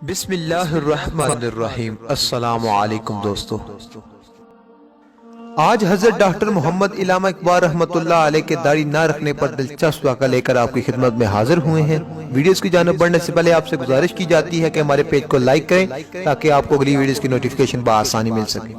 بسم اللہ الرحمن الرحیم۔ السلام علیکم دوستو، آج حضرت ڈاکٹر محمد علامہ اقبال رحمۃ اللہ علیہ کے داڑھی نہ رکھنے پر دلچسپ واقعہ لے کر آپ کی خدمت میں حاضر ہوئے ہیں۔ ویڈیوز کی جانب بڑھنے سے پہلے آپ سے گزارش کی جاتی ہے کہ ہمارے پیج کو لائک کریں تاکہ آپ کو اگلی ویڈیوز کی نوٹیفیکیشن بآسانی مل سکے۔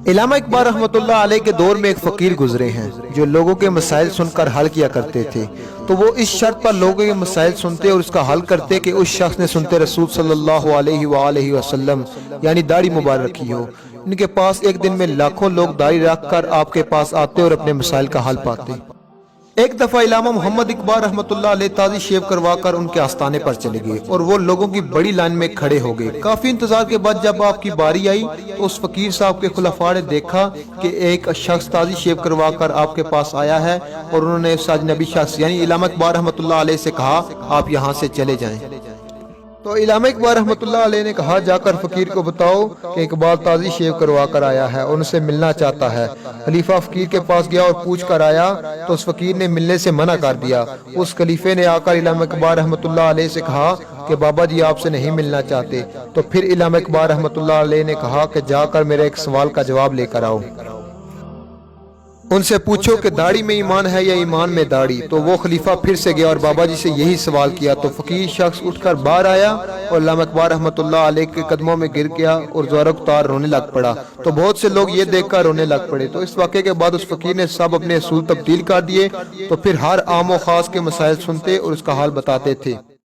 علامہ اقبال رحمۃ اللہ علیہ کے دور میں ایک فقیر گزرے ہیں جو لوگوں کے مسائل سن کر حل کیا کرتے تھے، تو وہ اس شرط پر لوگوں کے مسائل سنتے اور اس کا حل کرتے کہ اس شخص نے سنتے رسول صلی اللہ علیہ وآلہ وسلم یعنی داڑھی مبارک رکھی ہو۔ ان کے پاس ایک دن میں لاکھوں لوگ داڑھی رکھ کر آپ کے پاس آتے اور اپنے مسائل کا حل پاتے۔ ایک دفعہ علامہ محمد اقبال رحمۃ اللہ علیہ تازی شیو کروا کر ان کے آستانے پر چلے گئے اور وہ لوگوں کی بڑی لائن میں کھڑے ہو گئے۔ کافی انتظار کے بعد جب آپ کی باری آئی تو اس فقیر صاحب کے خلفاء نے دیکھا کہ ایک شخص تازی شیو کروا کر آپ کے پاس آیا ہے، اور انہوں نے اس اجنبی شخص یعنی علامہ اقبال رحمۃ اللہ علیہ سے کہا آپ یہاں سے چلے جائیں۔ تو علامہ اقبال رحمۃ اللہ علیہ نے کہا جا کر فقیر کو بتاؤ کہ اقبال تازی شیو کروا کر آیا ہے اور ان سے ملنا چاہتا ہے۔ خلیفہ فقیر کے پاس گیا اور پوچھ کر آیا تو اس فقیر نے ملنے سے منع کر دیا۔ اس خلیفے نے آ کر علامہ اقبال رحمۃ اللہ علیہ سے کہا کہ بابا جی آپ سے نہیں ملنا چاہتے۔ تو پھر علامہ اقبال رحمۃ اللہ علیہ نے کہا کہ جا کر میرے ایک سوال کا جواب لے کر آؤ، ان سے پوچھو کہ داڑھی میں ایمان ہے یا ایمان میں داڑھی۔ تو وہ خلیفہ پھر سے گیا اور بابا جی سے یہی سوال کیا۔ تو فقیر شخص اٹھ کر باہر آیا اور علامہ اقبال رحمۃ اللہ علیہ کے قدموں میں گر گیا اور زورق تار رونے لگ پڑا۔ تو بہت سے لوگ یہ دیکھ کر رونے لگ پڑے۔ تو اس واقعے کے بعد اس فقیر نے سب اپنے اصول تبدیل کر دیے، تو پھر ہر عام و خاص کے مسائل سنتے اور اس کا حال بتاتے تھے۔